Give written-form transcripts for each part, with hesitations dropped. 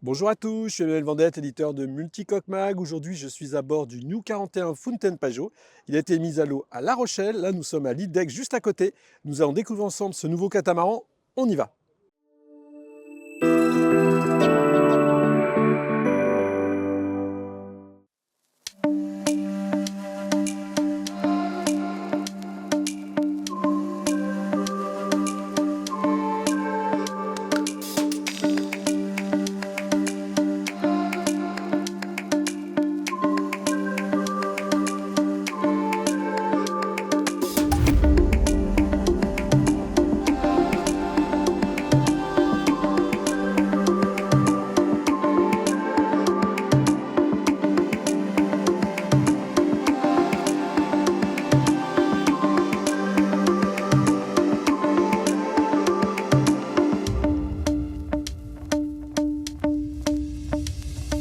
Bonjour à tous, je suis Emmanuel Vendette, éditeur de Multicoque Mag. Aujourd'hui, je suis à bord du New 41 Fountain Pajot. Il a été mis à l'eau à La Rochelle. Là, nous sommes à l'île d'Aix, juste à côté. Nous allons découvrir ensemble ce nouveau catamaran. On y va.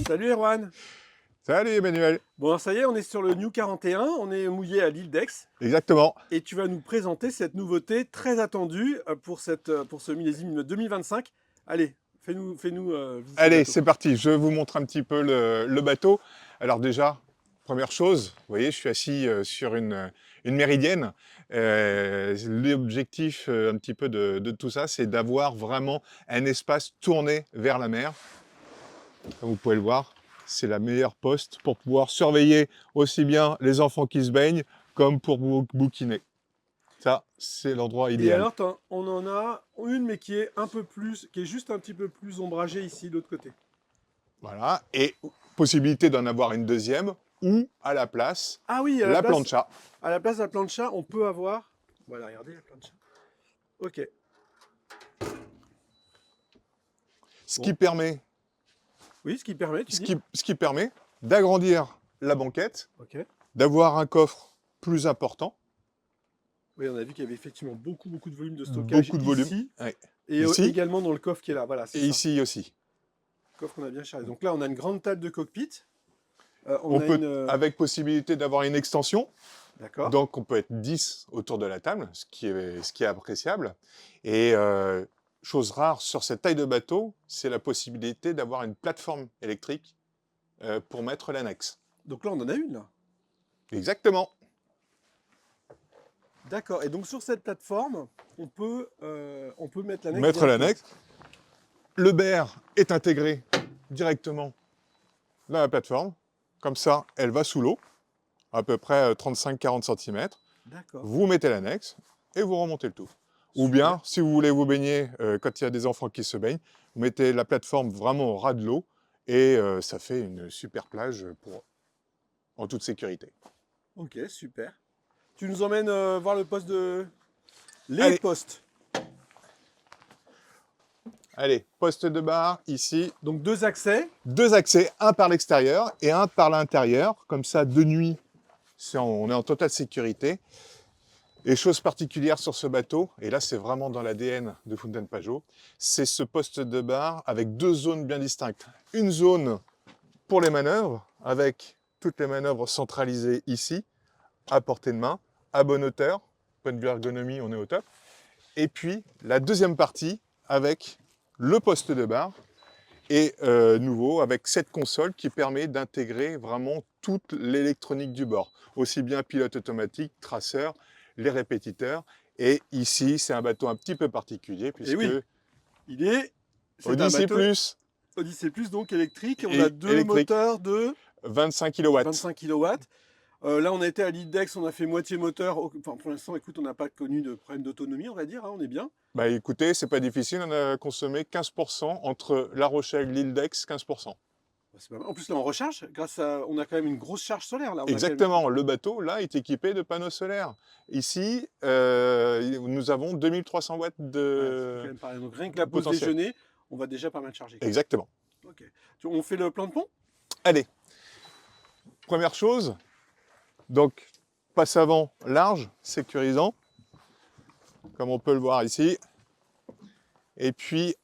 Salut Erwan. Salut Emmanuel. Bon, alors ça y est, on est sur le New 41. On est mouillé à l'île d'Aix. Exactement. Et tu vas nous présenter cette nouveauté très attendue pour ce millésime 2025. Allez, fais-nous visiter le Allez, bateau. c'est parti. Je vous montre un petit peu le bateau. Alors déjà, première chose, vous voyez, je suis assis sur une méridienne. L'objectif un petit peu de tout ça, c'est d'avoir vraiment un espace tourné vers la mer. Comme vous pouvez le voir, c'est la meilleure poste pour pouvoir surveiller aussi bien les enfants qui se baignent comme pour bouquiner. Ça, c'est l'endroit Et idéal. alors, on en a une, mais qui est un peu plus, qui est juste un petit peu plus ombragée ici, de l'autre côté. Voilà, et possibilité d'en avoir une deuxième, ou à la place, Ah oui, la plancha. à la place de la plancha, on peut avoir. Voilà, regardez la plancha. Ok. Ce qui Bon. permet, Oui, ce qui permet, tu dis. ce qui permet d'agrandir la banquette, Ok. d'avoir un coffre plus important, Oui, on a vu qu'il y avait effectivement beaucoup de volume de stockage beaucoup de volume, ici ouais, et ici, également dans le coffre qui est là. Voilà, c'est et ça. ici aussi. Coffre qu'on a bien chargé. Donc là, on a une grande table de cockpit. On On a peut, une. avec possibilité d'avoir une extension, D'accord. donc on peut être 10 autour de la table, ce qui est appréciable. Et chose rare sur cette taille de bateau, c'est la possibilité d'avoir une plateforme électrique pour mettre l'annexe. Donc là, on en a une là. Exactement. D'accord. Et donc sur cette plateforme, on peut mettre l'annexe Mettre directement. l'annexe. Le berre est intégré directement dans la plateforme. Comme ça, elle va sous l'eau, à peu près 35-40 cm. D'accord. Vous mettez l'annexe et vous remontez le tout. Ou Super. bien, si vous voulez vous baigner, quand il y a des enfants qui se baignent, vous mettez la plateforme vraiment au ras de l'eau et ça fait une super plage en toute sécurité. Ok, super. Tu nous emmènes voir le poste de. Les Allez, postes. allez, poste de bar ici. Donc deux accès. Deux accès, un par l'extérieur et un par l'intérieur. Comme ça, de nuit, on est en totale sécurité. Et chose particulière sur ce bateau, et là c'est vraiment dans l'ADN de Fountain Pajot, c'est ce poste de bar avec deux zones bien distinctes. Une zone pour les manœuvres, avec toutes les manœuvres centralisées ici, à portée de main, à bonne hauteur, point de vue ergonomie, on est au top. Et puis la deuxième partie avec le poste de bar, et nouveau avec cette console qui permet d'intégrer vraiment toute l'électronique du bord, aussi bien pilote automatique, traceur, les répétiteurs. Et ici, c'est un bateau un petit peu particulier Et puisque oui, il est. C'est un Odyssey bateau Plus Odyssey Plus, donc électrique. Et on a et deux électrique, moteurs de 25 kW. 25 kW. Là, on a été à l'île d'Aix, on a fait moitié moteur. Enfin, pour l'instant, écoute, on n'a pas connu de problème d'autonomie, on va dire, hein, on est bien. Bah écoutez, c'est pas difficile, on a consommé 15% entre La Rochelle, l'île d'Aix, 15%. Bah, c'est pas mal. En plus, là, on recharge. On a quand même une grosse charge solaire. Là, on a quand même. Exactement, le bateau, là, est équipé de panneaux solaires. Ici, nous avons 2300 watts Ouais, ça fait quand de même pas mal. Donc, rien que la pause potentiel. déjeuner, on va déjà pas mal charger. Exactement. Ok. On fait le plan de pont. Allez, première chose, donc passe avant large, sécurisant, comme on peut le voir ici. Et puis,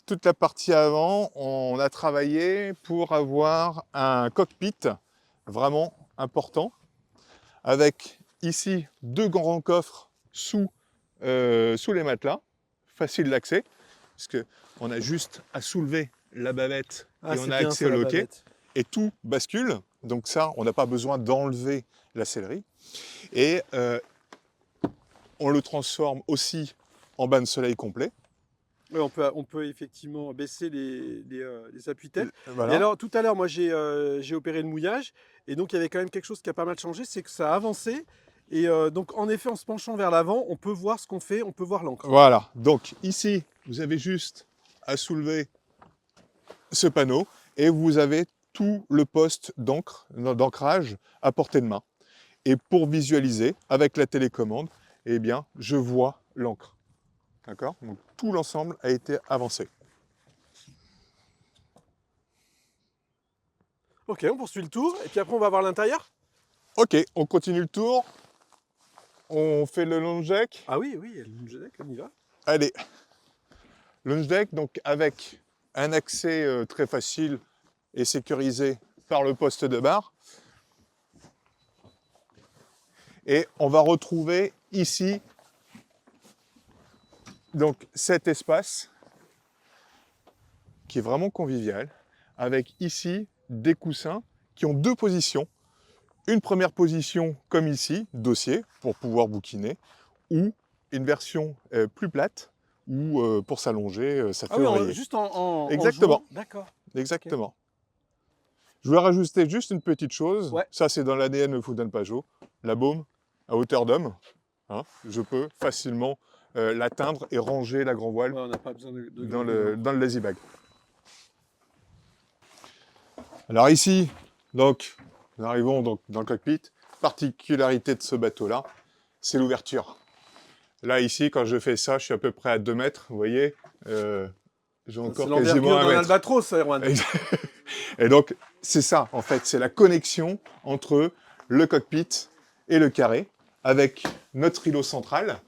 toute la partie avant, on a travaillé pour avoir un cockpit vraiment important, avec ici deux grands coffres sous les matelas, facile d'accès, parce qu'on a juste à soulever la bavette Ah, et c'est on a bien accès ça, au la loquet. bavette. Et tout bascule. Donc ça, on n'a pas besoin d'enlever la sellerie. Et on le transforme aussi en bain de soleil complet. Ouais, on peut effectivement baisser les appuis-têtes. Et Voilà. alors, tout à l'heure, moi, j'ai opéré le mouillage. Et donc, il y avait quand même quelque chose qui a pas mal changé, c'est que ça a avancé. Et donc, en effet, en se penchant vers l'avant, on peut voir ce qu'on fait, on peut voir l'encre. Voilà. Donc ici, vous avez juste à soulever ce panneau et vous avez tout le poste d'ancrage à portée de main. Et pour visualiser avec la télécommande, eh bien, je vois l'encre. D'accord? Donc tout l'ensemble a été avancé. Ok, on poursuit le tour. Et puis après, on va voir l'intérieur. Ok, on continue le tour. On fait le launch deck. Ah oui, oui, on y va. Allez, launch deck, donc avec un accès très facile et sécurisé par le poste de barre. Et on va retrouver ici donc cet espace qui est vraiment convivial, avec ici des coussins qui ont deux positions. Une première position comme ici, dossier, pour pouvoir bouquiner, ou une version plus plate, où pour s'allonger, ça Ah fait oui, oreiller. juste en Exactement, jouant. D'accord. Ok. exactement. Je voulais rajouter juste une petite chose, Ouais. ça c'est dans l'ADN de Fountaine Pajot, la baume à hauteur d'homme. Hein, je peux facilement l'atteindre et ranger la grand voile Ouais, on n'a pas besoin de dans graver dans. le lazy bag. Alors ici, donc, nous arrivons donc dans le cockpit. Particularité de ce bateau-là, c'est l'ouverture. Là, ici, quand je fais ça, je suis à peu près à 2 mètres, vous voyez. J'ai C'est encore quasiment l'envergure 1 d'un mètre. albatros, ça, Erwan. Et donc, c'est ça, en fait, c'est la connexion entre le cockpit et le carré, avec notre îlot central,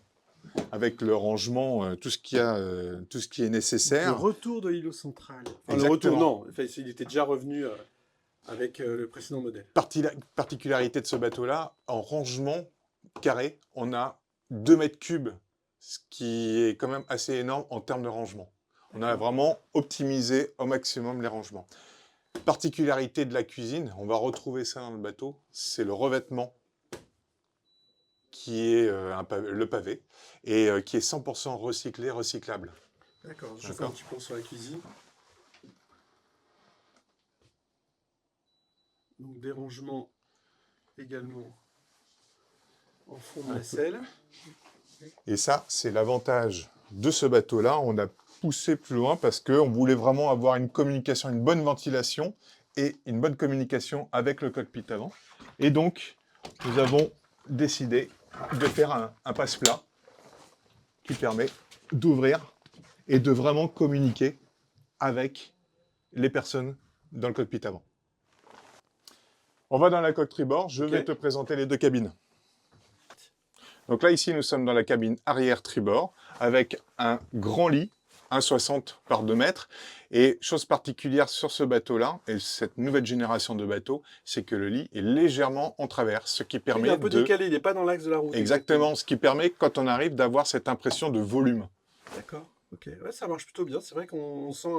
avec le rangement, tout ce qui est Le nécessaire. retour de l'îlot central. Enfin, le retour, Exactement. non. Enfin, il était déjà revenu avec le précédent modèle. Particularité de ce bateau-là, en rangement carré, on a 2 mètres cubes, ce qui est quand même assez énorme en termes de rangement. On a vraiment optimisé au maximum les rangements. Particularité de la cuisine, on va retrouver ça dans le bateau, c'est le revêtement qui est le pavé et qui est 100% recyclé, recyclable. D'accord, je fais un petit point sur la cuisine. Donc des rangements également en fond de nacelle. Et ça, c'est l'avantage de ce bateau-là. On a poussé plus loin parce qu'on voulait vraiment avoir une communication, une bonne ventilation et une bonne communication avec le cockpit avant. Et donc, nous avons décidé de faire un passe-plat qui permet d'ouvrir et de vraiment communiquer avec les personnes dans le cockpit avant. On va dans la coque tribord, je vais te présenter les deux cabines. Donc là, ici, nous sommes dans la cabine arrière tribord, avec un grand lit, 1,60 par 2 mètres. Et chose particulière sur ce bateau-là, et cette nouvelle génération de bateaux, c'est que le lit est légèrement en travers, ce qui permet Il est un peu décalé, il n'est pas dans l'axe de la route. Exactement, ce qui permet, quand on arrive, d'avoir cette impression de volume. D'accord, ok. Ouais, ça marche plutôt bien. C'est vrai qu'on sent,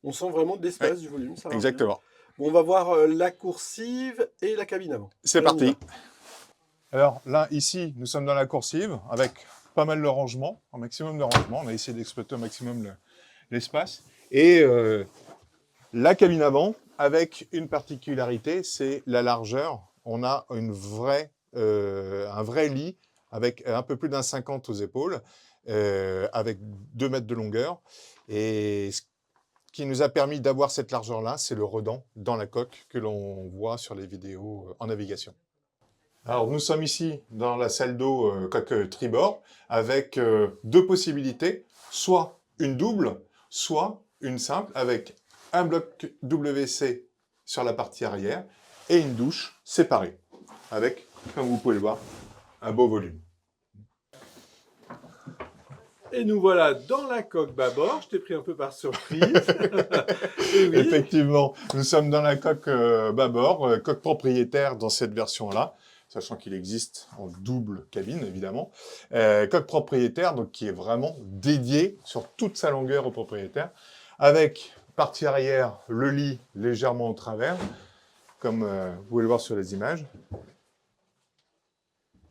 on sent vraiment de l'espace, du volume. Ça marche Exactement. bien. Bon, on va voir la coursive et la cabine avant. C'est Allez, on y parti. va. Alors là, ici, nous sommes dans la coursive, avec pas mal de rangement, un maximum de rangement. On a essayé d'exploiter au maximum l'espace. Et la cabine avant, avec une particularité, c'est la largeur. On a un vrai lit avec un peu plus d'1,50 aux épaules, avec 2 mètres de longueur. Et ce qui nous a permis d'avoir cette largeur-là, c'est le redent dans la coque que l'on voit sur les vidéos en navigation. Alors nous sommes ici dans la salle d'eau coque tribord avec deux possibilités, soit une double, soit une simple avec un bloc WC sur la partie arrière et une douche séparée avec, comme vous pouvez le voir, un beau volume. Et nous voilà dans la coque bâbord. Je t'ai pris un peu par surprise. Et oui. Effectivement, nous sommes dans la coque bâbord, coque propriétaire dans cette version-là, sachant qu'il existe en double cabine, évidemment. Coque propriétaire, donc qui est vraiment dédiée sur toute sa longueur au propriétaire, avec partie arrière, le lit légèrement au travers, comme vous pouvez le voir sur les images.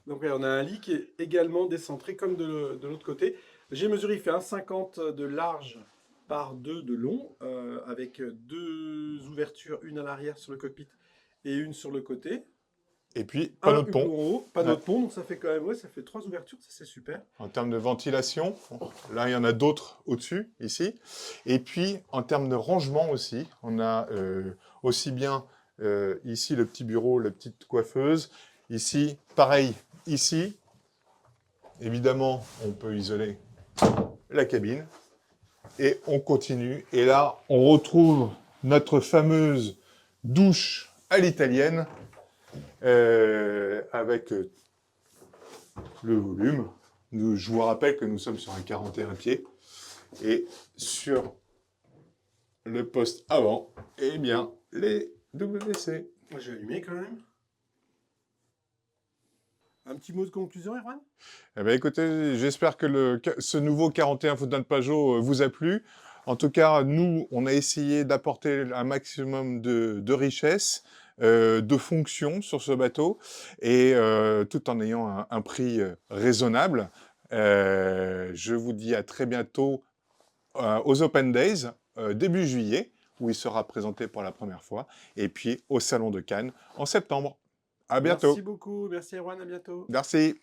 Donc ouais, on a un lit qui est également décentré comme de l'autre côté. J'ai mesuré, il fait 1,50 de large par 2 de long, avec 2 ouvertures, une à l'arrière sur le cockpit et une sur le côté. Et puis, Un panneau de hublot pont. en haut, panneau Ouais. de pont, donc ça fait quand même, ouais, ça fait 3 ouvertures, ça c'est super. En termes de ventilation, là, il y en a d'autres au-dessus, ici. Et puis, en termes de rangement aussi, on a aussi bien ici le petit bureau, la petite coiffeuse. Ici, pareil, ici. Évidemment, on peut isoler la cabine. Et on continue. Et là, on retrouve notre fameuse douche à l'italienne avec le volume. Je vous rappelle que nous sommes sur un 41 pieds. Et sur le poste avant, eh bien, les WC. Moi j'ai allumé quand même. Un petit mot de conclusion, Erwan? Eh bien, écoutez, j'espère que ce nouveau 41 Fountaine Pajot vous a plu. En tout cas, nous, on a essayé d'apporter un maximum de richesse, de fonctions sur ce bateau, et tout en ayant un prix raisonnable. Je vous dis à très bientôt aux Open Days, début juillet, où il sera présenté pour la première fois, et puis au Salon de Cannes en septembre. À bientôt. Merci beaucoup, merci Erwan, à bientôt. Merci.